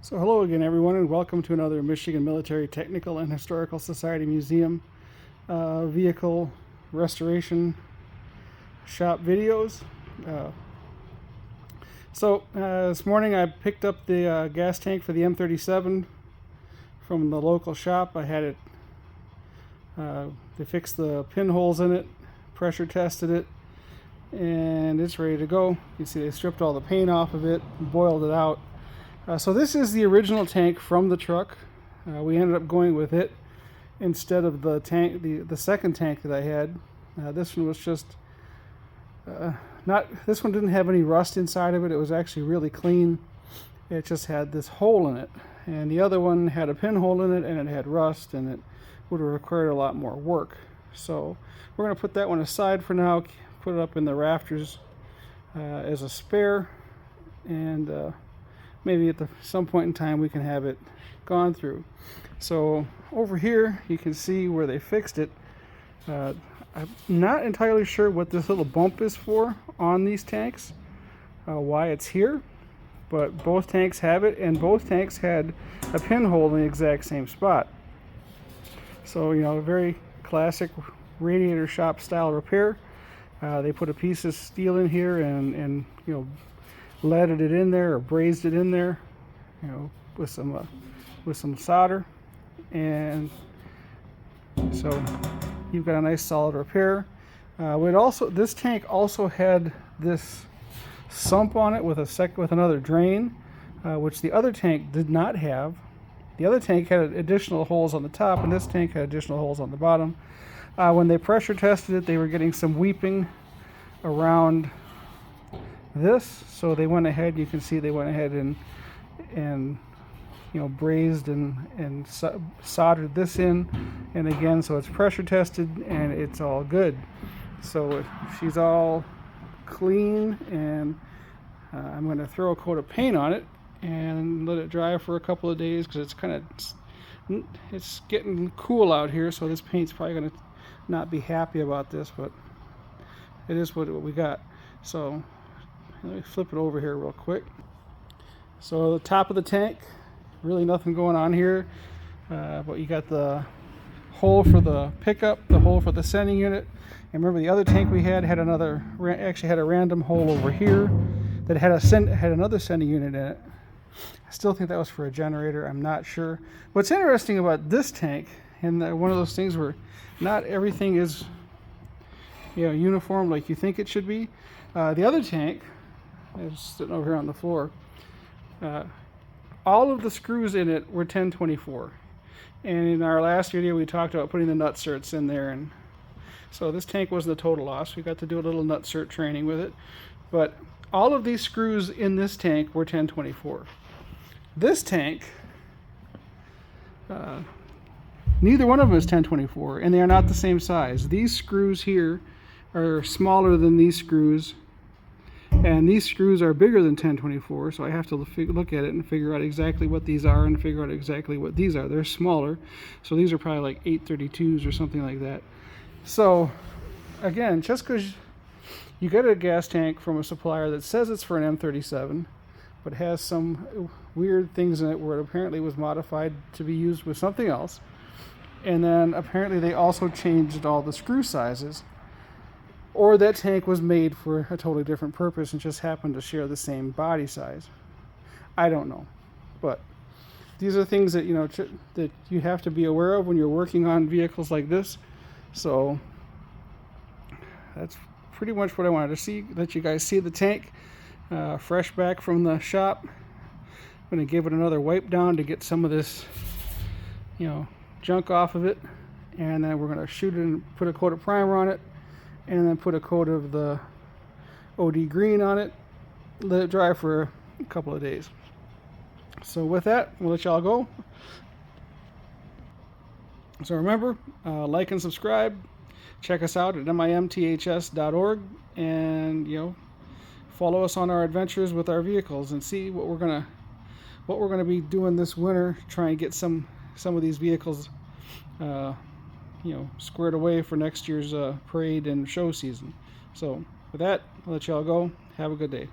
So hello again everyone, and welcome to another Michigan Military Technical and Historical Society Museum vehicle restoration shop videos. This morning I picked up the gas tank for the M37 from the local shop. I had it, they fixed the pinholes in it, pressure tested it, and it's ready to go. You can see they stripped all the paint off of it, boiled it out. So this is the original tank from the truck. We ended up going with it instead of the tank, the second tank that I had. This one was just this one didn't have any rust inside of it. It was actually really clean. It just had this hole in it, and the other one had a pinhole in it and it had rust, and it would have required a lot more work. So we're going to put that one aside for now, put it up in the rafters as a spare, and maybe at some point in time we can have it gone through. So over here you can see where they fixed it. I'm not entirely sure what this little bump is for on these tanks, why it's here, but both tanks have it, and both tanks had a pinhole in the exact same spot. So, you know, a very classic radiator shop style repair. They put a piece of steel in here and you know, leaded it in there or brazed it in there, you know, with some solder, and so you've got a nice solid repair. This tank also had this sump on it with another drain, which the other tank did not have. The other tank had additional holes on the top, and this tank had additional holes on the bottom. When they pressure tested it, they were getting some weeping around this, so they went ahead, you can see they went ahead and you know, brazed and soldered this in, and again, so it's pressure tested and it's all good. So she's all clean, and I'm going to throw a coat of paint on it and let it dry for a couple of days, because it's getting cool out here, so this paint's probably going to not be happy about this, but it is what we got. So let me flip it over here real quick. So the top of the tank, really nothing going on here, but you got the hole for the pickup, the hole for the sending unit, and remember the other tank we had actually had a random hole over here that had another sending unit in it. I still think that was for a generator. I'm not sure. What's interesting about this tank, and one of those things where not everything is, you know, uniform like you think it should be. The other tank is sitting over here on the floor. All of the screws in it were 1024, and in our last video we talked about putting the nutserts in there, and so this tank wasn't a total loss. We got to do a little nutsert training with it, but all of these screws in this tank were 1024. This tank, neither one of them is 1024, and they are not the same size. These screws here are smaller than these screws, and these screws are bigger than 1024, so I have to look at it and figure out exactly what these are and figure out exactly what these are. They're smaller, so these are probably like 832s or something like that. So again, just because you get a gas tank from a supplier that says it's for an M37 but has some weird things in it where it apparently was modified to be used with something else, and then apparently they also changed all the screw sizes, or that tank was made for a totally different purpose and just happened to share the same body size. I don't know, but these are things that, you know, that you have to be aware of when you're working on vehicles like this. So that's pretty much what I wanted to see, let you guys see the tank fresh back from the shop. I'm going to give it another wipe down to get some of this, you know, junk off of it, and then we're going to shoot it and put a coat of primer on it, and then put a coat of the OD green on it, let it dry for a couple of days. So with that, we'll let y'all go. So remember, like and subscribe. Check us out at mimths.org, and, you know, follow us on our adventures with our vehicles and see what we're gonna be doing this winter. Try and get some of these vehicles you know, squared away for next year's parade and show season. So with that, I'll let y'all go. Have a good day.